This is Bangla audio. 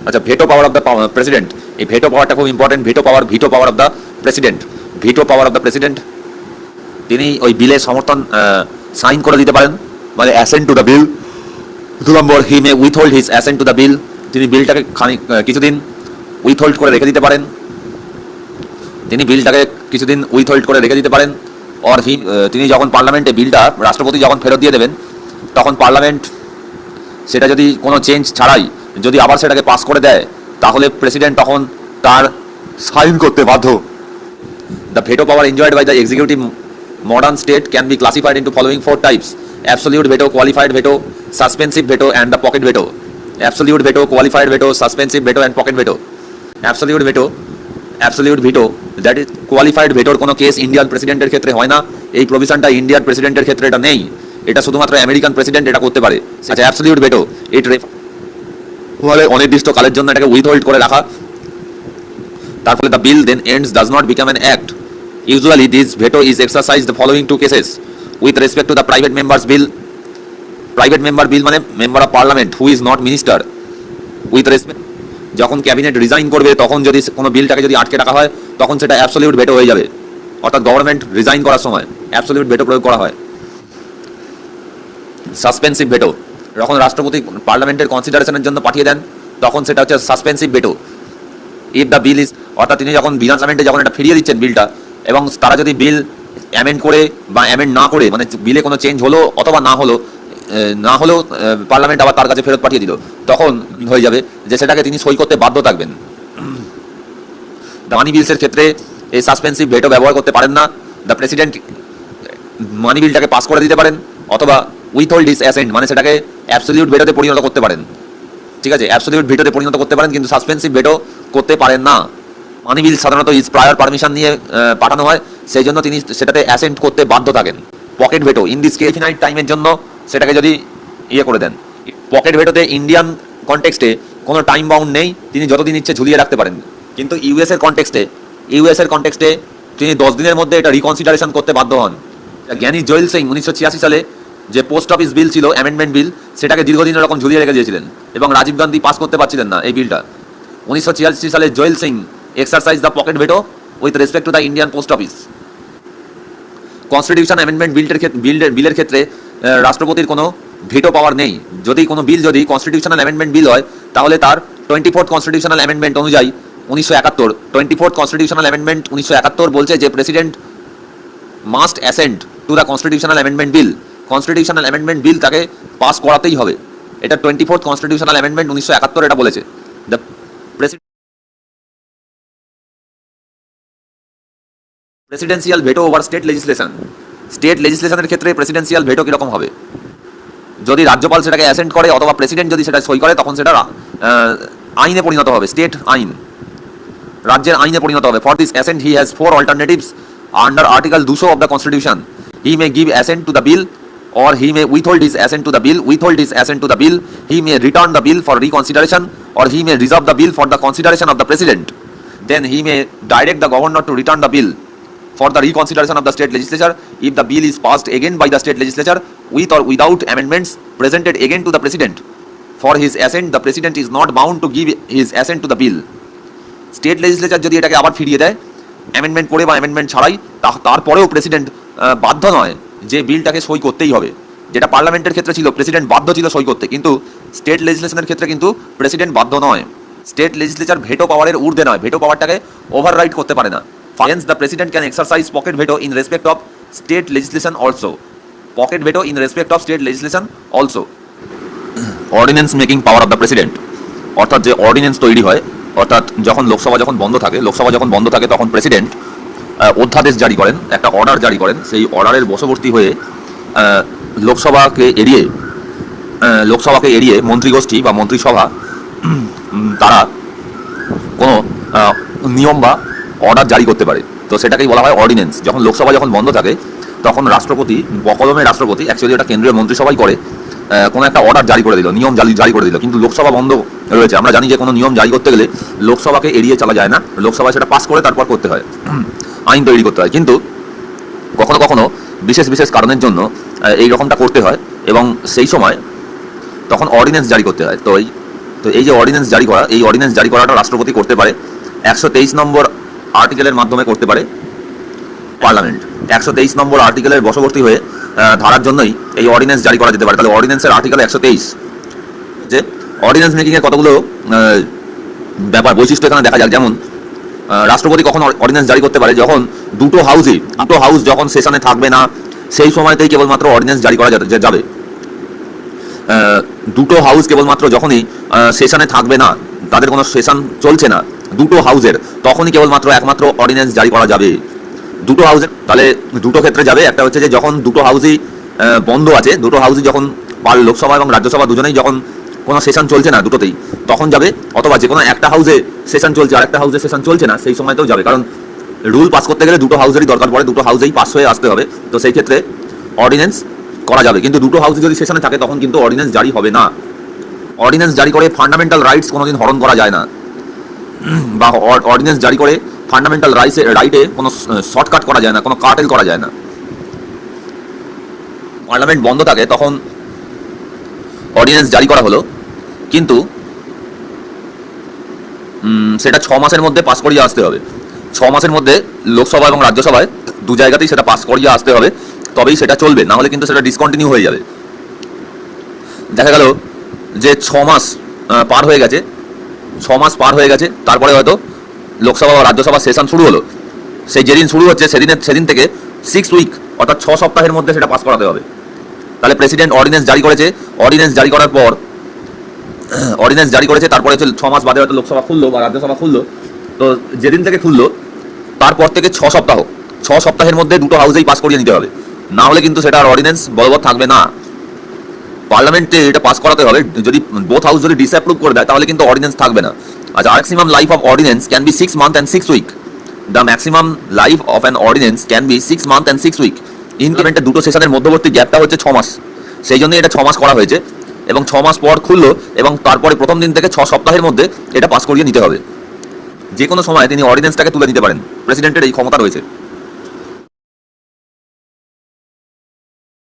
আচ্ছা, veto power of the president, এই ভেটো পাওয়ারটা খুব important. Veto power of the president, veto power of the president, তিনি ওই বিলের সমর্থন সাইন করে দিতে পারেন, মানে assent to the bill. 2 number, he may withhold his assent to the bill, তিনি বিলটাকে কিছুদিন উইথহোল্ড করে রেখে দিতে পারেন, তিনি বিলটাকে কিছুদিন উইথহোল্ড করে রেখে দিতে পারেন। অর তিনি যখন পার্লামেন্টে বিলটা রাষ্ট্রপতি যখন ফেরত দিয়ে দেবেন, তখন পার্লামেন্ট সেটা যদি কোনো চেঞ্জ ছাড়াই যদি আবার সেটাকে পাস করে দেয়, তাহলে প্রেসিডেন্ট তখন তার সাইন করতে বাধ্য। The veto power enjoyed by the executive modern state can be classified into following 4 types: absolute veto, qualified veto, suspensive veto and the pocket veto. Absolute veto, qualified veto, suspensive veto and pocket veto. Absolute veto that is qualified vetor কোনো কেস ইন্ডিয়ান প্রেসিডেন্টের ক্ষেত্রে হয় না, এই প্রভিশনটা ইন্ডিয়ান প্রেসিডেন্টের ক্ষেত্রে এটা নেই, এটা শুধুমাত্র আমেরিকান প্রেসিডেন্ট এটা করতে পারে। আচ্ছা, অ্যাবসলিউট ভেটো ইট ফলে অনির্দিষ্ট কালের জন্য এটাকে উইথহোল্ড করে রাখা, তার ফলে the bill then ends does not become an act. Usually this veto is exercised the following 2 cases: with respect to the private member's bill, private member bill মানে member of parliament who is not minister, with respect যখন ক্যাবিনেট রিজাইন করবে তখন যদি কোনো বিলটাকে যদি আটকে রাখা হয়, তখন সেটা অ্যাবসলিউট ভেটো হয়ে যাবে, অর্থাৎ গভর্নমেন্ট রিজাইন করার সময় অ্যাবসলিউট ভেটো প্রয়োগ করা হয়। সাসপেন্সিভ ভেটো যখন রাষ্ট্রপতি পার্লামেন্টের কনসিডারেশনের জন্য পাঠিয়ে দেন, তখন সেটা হচ্ছে suspensive veto. If the bill is, অর্থাৎ তিনি যখন বিধানসভাতে যখন এটা ফিরিয়ে দিচ্ছেন বিলটা, এবং তারা যদি বিল অ্যামেন্ড করে বা অ্যামেন্ড না করে, মানে বিলে কোনো চেঞ্জ হলো অথবা না হলেও পার্লামেন্ট আবার তার কাছে ফেরত পাঠিয়ে দিল, তখন হয়ে যাবে যে সেটাকে তিনি সই করতে বাধ্য থাকবেন। মানি বিলসের ক্ষেত্রে এই সাসপেন্সিভ ভেটো ব্যবহার করতে পারেন না। দ্য প্রেসিডেন্ট মানি বিলটাকে পাস করে দিতে পারেন, অথবা উইথহোল্ড হিজ অ্যাসেন্ট মানে সেটাকে অ্যাবসলিউট ভেটোতে পরিণত করতে পারেন। ঠিক আছে, অ্যাবসলিউট ভেটোতে পরিণত করতে পারেন, কিন্তু সাসপেন্সিভ ভেটো করতে পারেন না। মানি বিল সাধারণত ইজ প্রায়র পারমিশন নিয়ে পাঠানো হয়, সেই জন্য তিনি সেটাতে অ্যাসেন্ট করতে বাধ্য থাকেন। Pocket veto in this case infinite টাইমের জন্য সেটাকে যদি করে দেন। পকেট ভেটোতে ইন্ডিয়ান কনটেক্সটে কোনো টাইম বাউন্ড নেই, তিনি যতদিন ইচ্ছে ঝুলিয়ে রাখতে পারেন, কিন্তু ইউএস এর কনটেক্সটে তিনি 10 দিনের মধ্যে এটা রিকনসিডারেশন করতে বাধ্য হন। জ্ঞানী জয়েল সিং 1986 সালে যে পোস্ট অফিস বিল ছিল, অ্যামেন্ডমেন্ট বিল, সেটাকে দীর্ঘদিন এরকম ঝুলিয়ে রেখে দিয়েছিলেন এবং রাজীব গান্ধী পাস করতে পারছিলেন না এই বিলটা। 1986 সালে Joel Singh exercise the pocket veto with respect to the Indian post office. Constitution amendment বিলের ক্ষেত্রে রাষ্ট্রপতির কোনো ভেটো পাওয়ার নেই। যদি কোনো বিল যদি কনস্টিটিউশনাল অ্যামেন্ডমেন্ট বিল হয়, তাহলে তার 24th কনস্টিটিউশনাল অ্যামেন্ডমেন্ট অনুযায়ী 1971 24th কনস্টিটিউশনাল অ্যামেন্ডমেন্ট 1971 বলছে যে president must accent to the constitutional amendment bill. Constitutional amendment bill তাকে পাস করাতেই হবে, এটা 24th কনস্টিটিউশনাল অ্যামেন্ডমেন্ট 1971 এটা বলেছে। The presidential veto over state লেজিসলেশনের ক্ষেত্রে প্রেসিডেন্সিয়াল ভেটো কিরকম হবে? যদি রাজ্যপাল সেটাকে অ্যাসেন্ট করে অথবা প্রেসিডেন্ট যদি সেটা সই করে, তখন সেটা আইনে পরিণত হবে, স্টেট আইন, রাজ্যের আইনে পরিণত হবে। For this accent he has 4 alternatives under article 200 of the constitution. He May give accent to the bill, or he may withhold his assent to the bill, he may return the bill for reconsideration, or he may reserve the bill for the consideration of the president. Then he may direct the governor to return the bill for the reconsideration of the state legislature if the bill is passed again by the state legislature with or without amendments presented again to the president. For his assent, the president is not bound to give his assent to the bill. State legislature যদি এটাকে আবার ফিরিয়ে দেয় অ্যামেন্ডমেন্ট করে বা অ্যামেন্ডমেন্ট ছাড়াই, তারপরেও প্রেসিডেন্ট বাধ্য নয় যে বিলটাকে সই করতেই হবে। যেটা পার্লামেন্টের ক্ষেত্রে ছিল, প্রেসিডেন্ট বাধ্য ছিল সই করতে, কিন্তু স্টেট লেজিসলেশনের ক্ষেত্রে কিন্তু প্রেসিডেন্ট বাধ্য নয়। স্টেট লেজিসলেচার ভেটো পাওয়ারের ঊর্ধ্বে নয়, ভেটো পাওয়ারটাকে ওভাররাইড করতে পারে না। Hence the president can exercise pocket veto in respect of state legislation also. Pocket veto in respect of state legislation also. Ordinance making power of the president, অর্থাৎ যে অর্ডিন্যান্স তৈরি হয়, অর্থাৎ যখন লোকসভা যখন বন্ধ থাকে তখন প্রেসিডেন্ট অধ্যাদেশ জারি করেন, একটা অর্ডার জারি করেন। সেই অর্ডারের বশবর্তী হয়ে লোকসভাকে এড়িয়ে মন্ত্রীগোষ্ঠী বা মন্ত্রিসভা তারা কোনো নিয়ম বা অর্ডার জারি করতে পারে, তো সেটাকেই বলা হয় অর্ডিন্যান্স। যখন লোকসভা বন্ধ থাকে, তখন রাষ্ট্রপতি, বকলমে রাষ্ট্রপতি, অ্যাকচুয়ালি এটা কেন্দ্রীয় মন্ত্রিসভাই করে, কোনো একটা অর্ডার জারি করে দিল, নিয়ম জারি করে দিল, কিন্তু লোকসভা বন্ধ রয়েছে। আমরা জানি যে কোনো নিয়ম জারি করতে গেলে লোকসভাকে এড়িয়ে চলা যায় না, লোকসভায় সেটা পাস করে তারপর করতে হয়, আইন তৈরি করতে হয়। কিন্তু কখনো কখনো বিশেষ কারণের জন্য এই রকমটা করতে হয় এবং সেই সময় তখন অর্ডিন্যান্স জারি করতে হয়। তো এই তো এই যে অর্ডিন্যান্স জারি করা, এই অর্ডিন্যান্স জারি করাটা রাষ্ট্রপতি করতে পারে 123 নম্বর আর্টিকেলের মাধ্যমে করতে পারে পার্লামেন্ট। 123 নম্বর আর্টিকেলের বশবর্তী হয়ে ধারার জন্যই এই অর্ডিন্যান্স জারি করা যেতে পারে। তাহলে অর্ডিন্যান্সের আর্টিকেল 123, যে অর্ডিন্যান্স মেকিংয়ের কতগুলো ব্যাপার বৈশিষ্ট্য এখানে দেখা যাক। যেমন রাষ্ট্রপতি কখন অর্ডিন্যান্স জারি করতে পারে, যখন দুটো হাউস যখন সেশনে থাকবে না, সেই সময়তেই কেবলমাত্র অর্ডিন্যান্স জারি করা যাবে। দুটো হাউস কেবলমাত্র যখনই সেশনে থাকবে না, তাদের কোনো সেশন চলছে না দুটো হাউসের, তখনই কেবলমাত্র একমাত্র অর্ডিন্যান্স জারি করা যাবে দুটো হাউসের। তাহলে দুটো ক্ষেত্রে যাবে, একটা হচ্ছে যে যখন দুটো হাউসই বন্ধ আছে, দুটো হাউসই যখন লোকসভা এবং রাজ্যসভা দুজনেই যখন কোনো সেশন চলছে না দুটোতেই, তখন যাবে। অথবা যে কোনো একটা হাউসে সেশন চলছে আর একটা হাউসে সেশন চলছে না, সেই সময়তেও যাবে। কারণ রুল পাস করতে গেলে দুটো হাউসেরই দরকার পড়ে, দুটো হাউসেই পাস হয়ে আসতে হবে। তো সেই ক্ষেত্রে অর্ডিন্যান্স করা যাবে, কিন্তু দুটো হাউসে যদি সেশনে থাকে তখন কিন্তু অর্ডিন্যান্স জারি হবে না। অর্ডিন্যান্স জারি করে ফান্ডামেন্টাল রাইটস কোনোদিন হরণ করা যায় না, বা অর্ডিন্যান্স জারি করে ফান্ডামেন্টাল রাইটে কোনো শর্টকাট করা যায় না, কোনো কার্টেল করা যায় না। পার্লামেন্ট বন্ধ থাকে তখন অর্ডিন্যান্স জারি করা হলো, কিন্তু সেটা 6 মাসের মধ্যে পাস করিয়ে আসতে হবে। 6 মাসের মধ্যে লোকসভা এবং রাজ্যসভায় দু জায়গাতেই সেটা পাস করিয়ে আসতে হবে, তবেই সেটা চলবে, না হলে কিন্তু সেটা ডিসকন্টিনিউ হয়ে যাবে। দেখা গেল যে 6 মাস পার হয়ে গেছে, 6 মাস পার হয়ে গেছে, তারপরে হয়তো লোকসভা বা রাজ্যসভা সেশন শুরু হলো। সেই যেদিন শুরু হচ্ছে সেদিন থেকে 6 উইক অর্থাৎ 6 সপ্তাহের মধ্যে সেটা পাস করাতে হবে। তাহলে প্রেসিডেন্ট অর্ডিন্যান্স জারি করেছে, অর্ডিন্যান্স জারি করার পর অর্ডিন্যান্স জারি করেছে, তারপরে হচ্ছে 6 মাস বাদে হয়তো লোকসভা খুললো বা রাজ্যসভা খুললো। তো যেদিন থেকে খুললো তারপর থেকে 6 সপ্তাহের মধ্যে দুটো হাউসেই পাস করিয়ে নিতে হবে, না হলে কিন্তু সেটা আর অর্ডিন্যান্স বলবৎ থাকবে না। পার্লামেন্টে এটা পাস করাতে হবে, যদি বোথ হাউস যদি ডিসঅ্যাপ্রুভ করে দেয় তাহলে কিন্তু অর্ডিন্যান্স থাকবে না। আচ্ছা, maximum life of ordinance can be 6 month and 6 week. The maximum life of an ordinance can be 6 month and 6 week. ইনক্রিমেন্টের দুটো সেশনের মধ্যবর্তী গ্যাপটা হচ্ছে 6 মাস, সেই জন্যই এটা 6 মাস করা হয়েছে। এবং 6 মাস পর খুললো এবং তারপরে প্রথম দিন থেকে 6 সপ্তাহের মধ্যে এটা পাস করিয়ে নিতে হবে। যে কোনো সময় তিনি অর্ডিন্যান্সটাকে তুলে নিতে পারেন, প্রেসিডেন্টের এই ক্ষমতা রয়েছে।